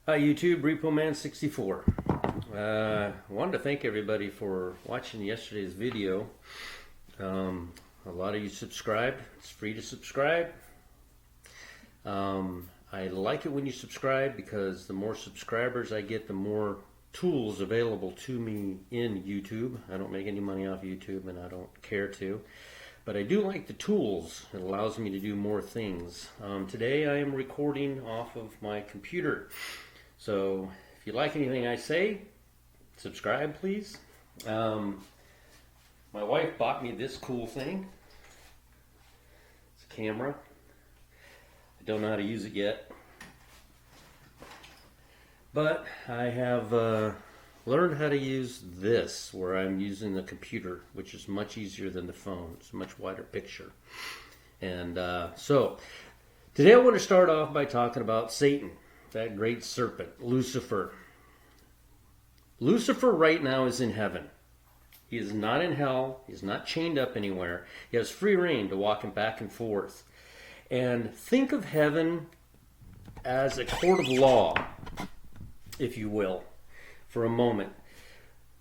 Hi YouTube, RepoMan64. Wanted to thank everybody for watching yesterday's video. A lot of you subscribed. It's free to subscribe. I like it when you subscribe because the more subscribers I get, the more tools available to me in YouTube. I don't make any money off YouTube and I don't care to. But I do like the tools. It allows me to do more things. Today I am recording off of my computer. So if you like anything I say, subscribe please. My wife bought me this cool thing. It's a camera. I don't know how to use it yet. But I have learned how to use this, where I'm using the computer, which is much easier than the phone. It's a much wider picture. And so today I want to start off by talking about Satan, that great serpent, Lucifer. Lucifer right now is in heaven. He is not in hell. He's not chained up anywhere. He has free reign to walk him back and forth. And think of heaven as a court of law, if you will, for a moment.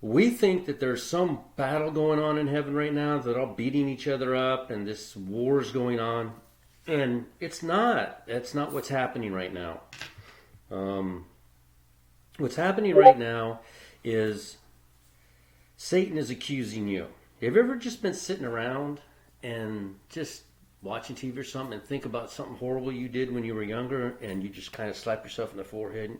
We think that there's some battle going on in heaven right now. They're all beating each other up and this war is going on. And it's not. That's not what's happening right now. What's happening right now is Satan is accusing you. Have you ever just been sitting around and just watching TV or something and think about something horrible you did when you were younger and you just kind of slap yourself in the forehead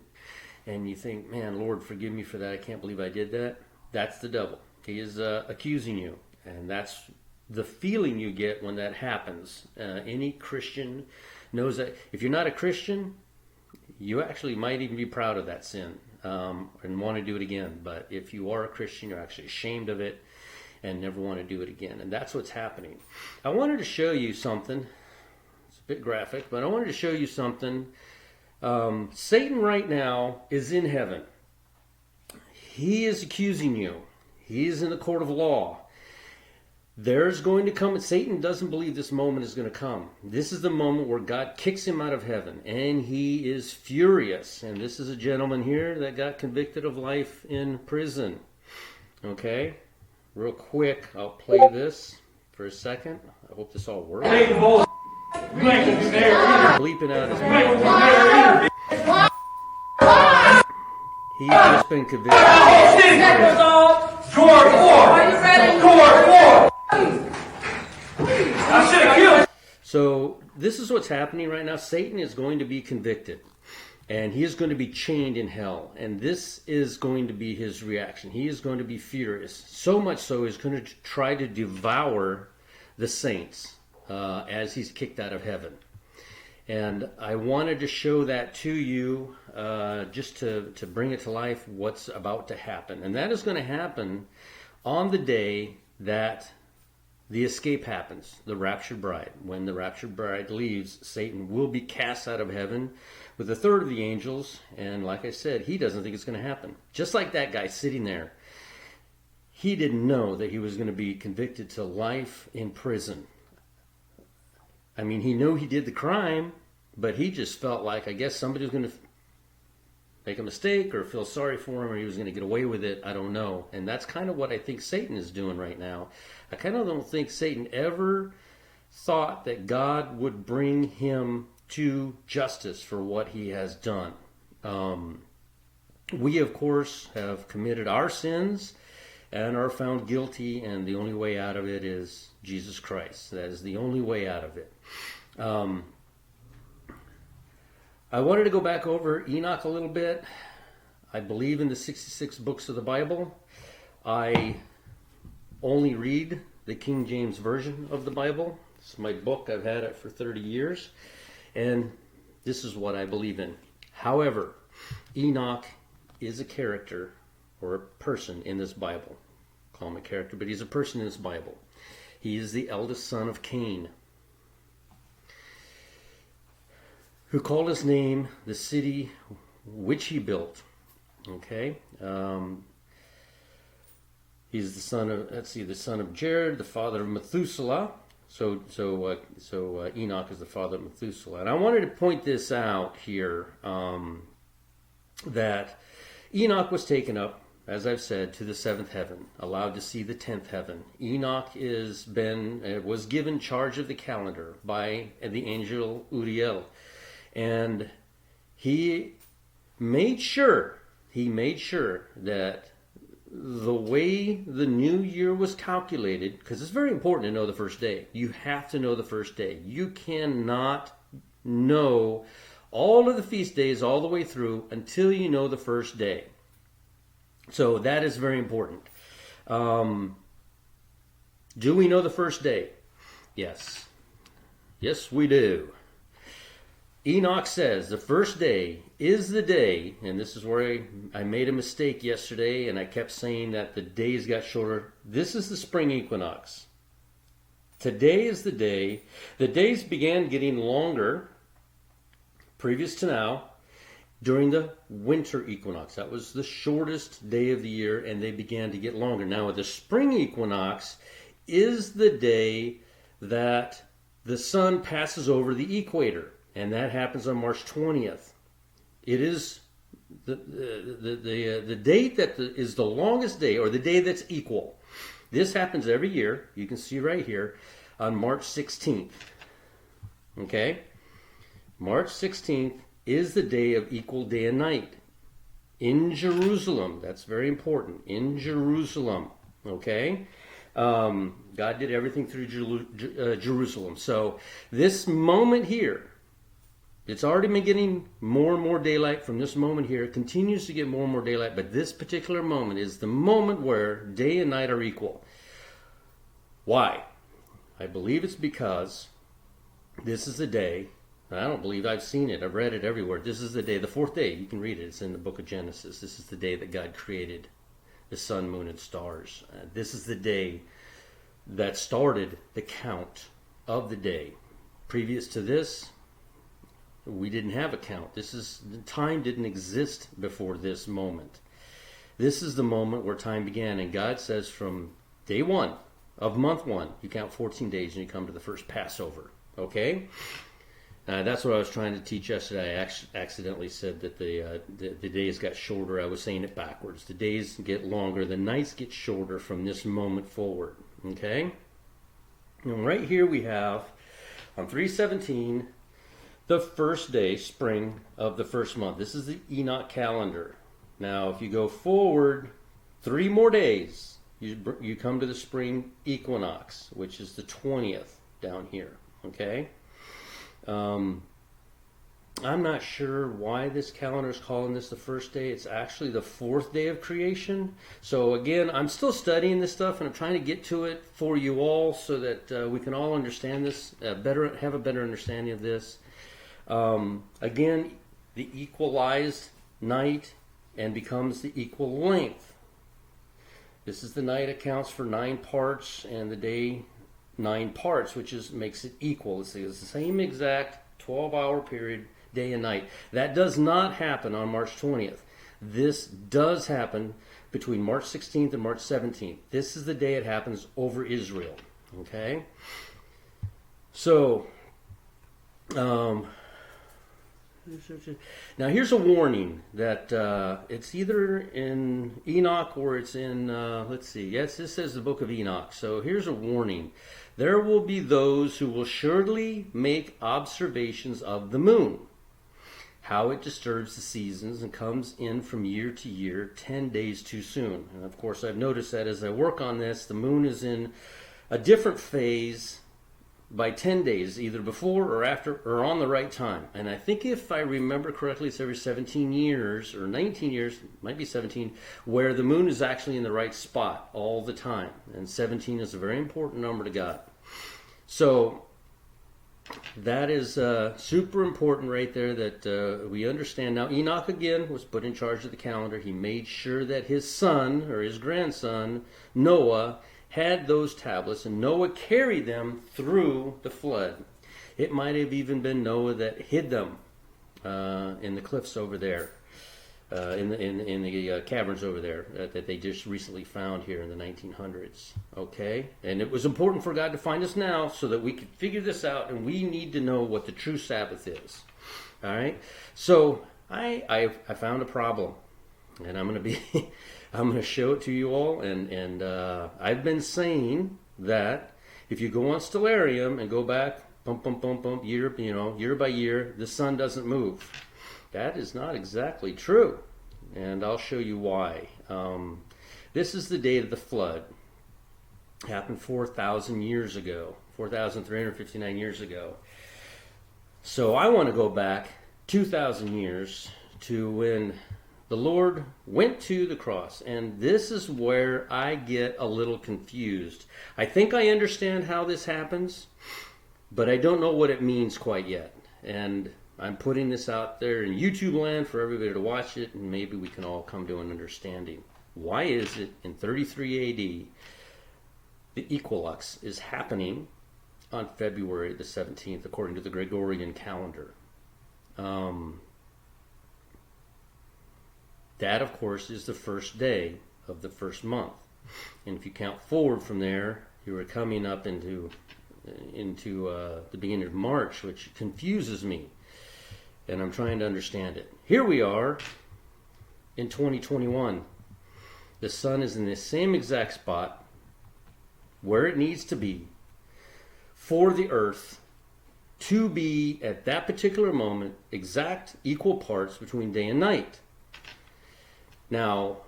and you think, man, Lord, forgive me for that. I can't believe I did that. That's the devil. He is accusing you. And that's the feeling you get when that happens. Any Christian knows that. If you're not a Christian, you actually might even be proud of that sin and want to do it again. But if you are a Christian, you're actually ashamed of it and never want to do it again. And that's what's happening. I wanted to show you something. It's a bit graphic, but I wanted to show you something. Satan right now is in heaven. He is accusing you. He is in the court of law. There's going to come, Satan doesn't believe this moment is going to come. This is the moment where God kicks him out of heaven, and he is furious. And this is a gentleman here that got convicted of life in prison. Okay, real quick, I'll play this for a second. I hope this all works. Bleeping out his mouth. He's just been convicted. George War! Are you ready? George War! I should have killed. So this is what's happening right now. Satan is going to be convicted. And he is going to be chained in hell. And this is going to be his reaction. He is going to be furious. So much so he's going to try to devour the saints as he's kicked out of heaven. And I wanted to show that to you just to bring it to life, what's about to happen. And that is going to happen on the day that the escape happens, the raptured bride. When the raptured bride leaves, Satan will be cast out of heaven with a third of the angels. And like I said, he doesn't think it's going to happen. Just like that guy sitting there. He didn't know that he was going to be convicted to life in prison. I mean, he knew he did the crime, but he just felt like, I guess somebody was going to make a mistake or feel sorry for him, or he was going to get away with it. I don't know. And that's kind of what I think Satan is doing right now. I kind of don't think Satan ever thought that God would bring him to justice for what he has done. We, of course, have committed our sins and are found guilty, and the only way out of it is Jesus Christ. That is the only way out of it. I wanted to go back over Enoch a little bit. I believe in the 66 books of the Bible. I only read the King James Version of the Bible. It's my book. I've had it for 30 years. And this is what I believe in. However, Enoch is a character or a person in this Bible. Call him a character, but he's a person in this Bible. He is the eldest son of Cain, who called his name the city which he built. Okay, he's the son of, the son of Jared, the father of Methuselah. So Enoch is the father of Methuselah. And I wanted to point this out here. that Enoch was taken up, as I've said, to the seventh heaven, allowed to see the 10th heaven. Enoch was given charge of the calendar by the angel Uriel, and he made sure that the way the new year was calculated, because it's very important to know the first day. You have to know the first day. You cannot know all of the feast days all the way through until you know the first day. So that is very important. Do we know the first day? Yes. Yes, we do. Enoch says the first day is the day, and this is where I made a mistake yesterday, and I kept saying that the days got shorter. This is the spring equinox. Today is the day. The days began getting longer previous to now during the winter equinox. That was the shortest day of the year, and they began to get longer. Now, the spring equinox is the day that the sun passes over the equator, and that happens on March 20th. It is the date that is the longest day, or the day that's equal. This happens every year. You can see right here on March 16th. Okay? March 16th is the day of equal day and night in Jerusalem. That's very important. In Jerusalem. Okay? God did everything through Jerusalem. So this moment here, it's already been getting more and more daylight from this moment here. It continues to get more and more daylight, but this particular moment is the moment where day and night are equal. Why? I believe it's because this is the day. I don't believe I've seen it. I've read it everywhere. This is the day, the fourth day. You can read it. It's in the book of Genesis. This is the day that God created the sun, moon, and stars. This is the day that started the count of the day. Previous to this, we didn't have a count. Time didn't exist before this moment. This is the moment where time began, and God says from day one of month one, you count 14 days and you come to the first Passover. Okay? That's what I was trying to teach yesterday. I accidentally said that the days got shorter. I was saying it backwards. The days get longer. The nights get shorter from this moment forward. Okay? And right here we have, on 3/17, the first day, spring, of the first month. This is the Enoch calendar. Now, if you go forward 3 more days, you come to the spring equinox, which is the 20th down here. Okay? I'm not sure why this calendar is calling this the first day. It's actually the 4th day of creation. So again, I'm still studying this stuff, and I'm trying to get to it for you all so that we can all understand this better, have a better understanding of this. Again, the equalized night and becomes the equal length. This is the night accounts for 9 parts, and the day 9 parts, which makes it equal. It's the same exact 12-hour period, day and night. That does not happen on March 20th. This does happen between March 16th and March 17th. This is the day it happens over Israel. Okay? So, now here's a warning that it's either in Enoch or it's in, let's see, yes, this says the book of Enoch. So here's a warning. There will be those who will surely make observations of the moon, how it disturbs the seasons and comes in from year to year 10 days too soon. And of course, I've noticed that as I work on this, the moon is in a different phase by 10 days, either before or after or on the right time. And I think if I remember correctly, it's every 17 years or 19 years, might be 17, where the moon is actually in the right spot all the time. And 17 is a very important number to God. So that is super important right there that we understand. Now, Enoch, again, was put in charge of the calendar. He made sure that his son, or his grandson, Noah, had those tablets, and Noah carried them through the flood. It might have even been Noah that hid them in the cliffs over there, in the caverns over there that they just recently found here in the 1900s. Okay? And it was important for God to find us now so that we could figure this out, and we need to know what the true Sabbath is. All right? So I found a problem, and I'm going to be I'm going to show it to you all. And I've been saying that if you go on Stellarium and go back, year by year, the sun doesn't move. That is not exactly true, and I'll show you why. This is the date of the flood. It happened 4,000 years ago, 4,359 years ago. So I want to go back 2,000 years to when the Lord went to the cross. And this is where I get a little confused. I think I understand how this happens, but I don't know what it means quite yet. And I'm putting this out there in YouTube land for everybody to watch it, and maybe we can all come to an understanding. Why is it in 33 AD the equinox is happening on February the 17th, according to the Gregorian calendar? That, of course, is the first day of the first month. And if you count forward from there, you are coming up into the beginning of March, which confuses me. And I'm trying to understand it. Here we are in 2021. The sun is in the same exact spot where it needs to be for the earth to be at that particular moment exact equal parts between day and night. Now,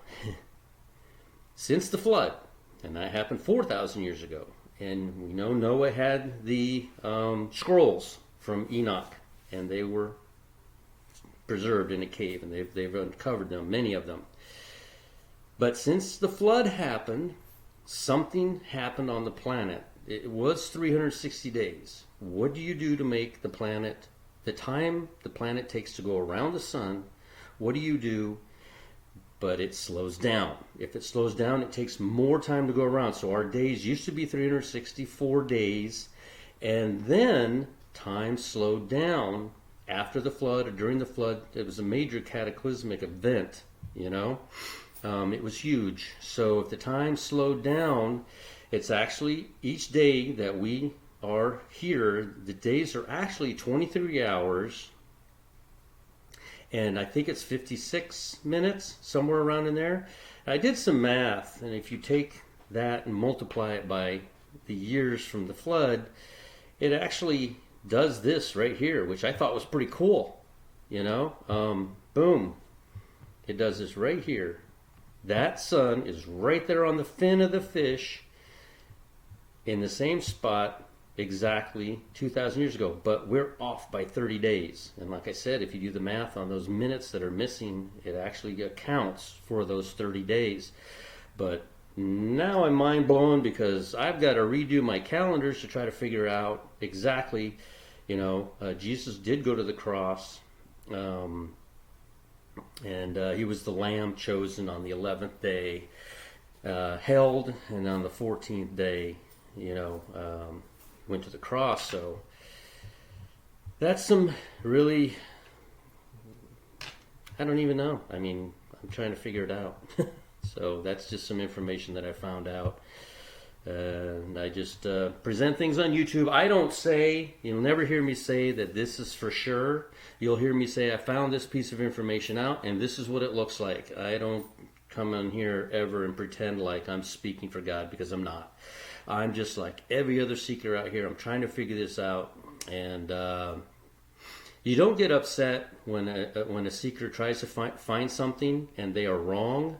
since the flood, and that happened 4,000 years ago, and we know Noah had the scrolls from Enoch, and they were preserved in a cave, and they've uncovered them, many of them. But since the flood happened, something happened on the planet. It was 360 days. What do you do to make the planet, the time the planet takes to go around the sun, what do you do? But it slows down. If it slows down, it takes more time to go around. So our days used to be 364 days, and then time slowed down after the flood or during the flood. It was a major cataclysmic event, you know. It was huge. So if the time slowed down, it's actually each day that we are here, the days are actually 23 hours. And I think it's 56 minutes, somewhere around in there. I did some math, and if you take that and multiply it by the years from the flood, it actually does this right here, which I thought was pretty cool. You know, boom. It does this right here. That sun is right there on the fin of the fish in the same spot exactly 2,000 years ago, but we're off by 30 days. And like I said, if you do the math on those minutes that are missing, it actually accounts for those 30 days. But now I'm mind blown because I've got to redo my calendars to try to figure out exactly, you know, Jesus did go to the cross, and he was the lamb chosen on the 11th day, held, and on the 14th day, you know, went to the cross. So that's some really, I don't even know. I mean, I'm trying to figure it out. So that's just some information that I found out. I just present things on YouTube. I don't say, you'll never hear me say that this is for sure. You'll hear me say I found this piece of information out and this is what it looks like. I don't come on here ever and pretend like I'm speaking for God, because I'm not. I'm just like every other seeker out here. I'm trying to figure this out. And you don't get upset when a seeker tries to find something and they are wrong.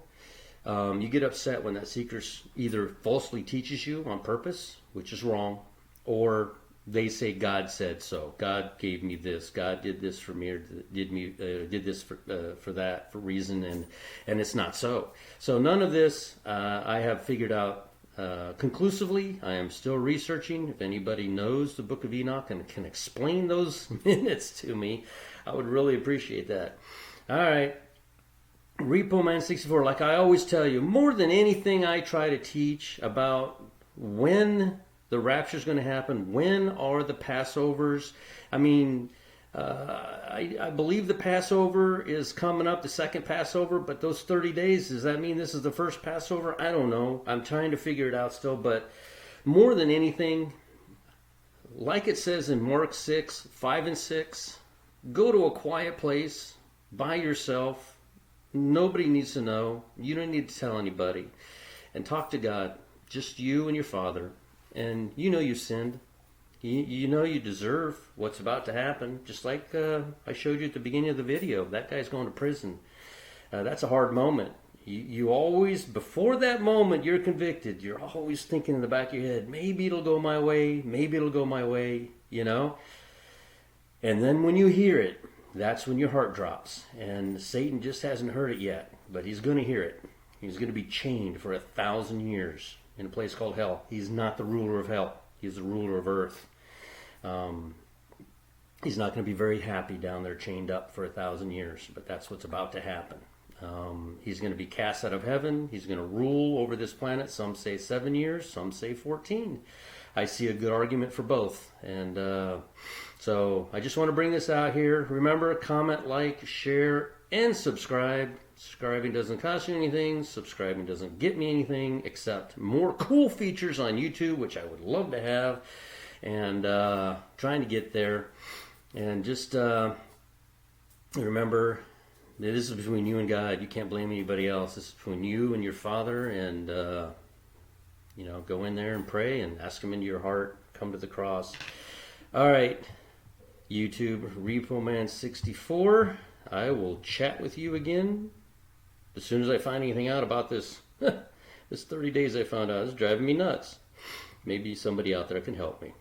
You get upset when that seeker either falsely teaches you on purpose, which is wrong, or they say God said so. God gave me this. God did this for me, or did this for that for reason, and it's not so. So none of this I have figured out conclusively. I am still researching. If anybody knows the Book of Enoch and can explain those minutes to me, I would really appreciate that. All right. Repo Man 64, like I always tell you, more than anything I try to teach about when the rapture is going to happen, when are the Passovers. I mean, I believe the Passover is coming up, the second Passover, but those 30 days, does that mean this is the first Passover? I don't know. I'm trying to figure it out still, but more than anything, like it says in Mark 6, 5 and 6, go to a quiet place, by yourself. Nobody needs to know. You don't need to tell anybody. And talk to God. Just you and your Father. And you know you sinned. You know you deserve what's about to happen. Just like I showed you at the beginning of the video. That guy's going to prison. That's a hard moment. You always, before that moment you're convicted, you're always thinking in the back of your head, maybe it'll go my way, maybe it'll go my way, you know? And then when you hear it, that's when your heart drops. And Satan just hasn't heard it yet, but he's going to hear it. He's going to be chained for 1,000 years in a place called hell. He's not the ruler of hell. He's the ruler of earth. He's not going to be very happy down there chained up for 1,000 years, but that's what's about to happen. He's going to be cast out of heaven. He's going to rule over this planet. Some say 7 years, some say 14. I see a good argument for both. And so I just want to bring this out here. Remember, comment, like, share, and subscribe. Subscribing doesn't cost you anything. Subscribing doesn't get me anything except more cool features on YouTube, which I would love to have. And trying to get there. And just remember, this is between you and God. You can't blame anybody else. This is between you and your Father. And, go in there and pray and ask Him into your heart. Come to the cross. All right, YouTube, RepoMan64. I will chat with you again as soon as I find anything out about this. This 30 days I found out is driving me nuts. Maybe somebody out there can help me.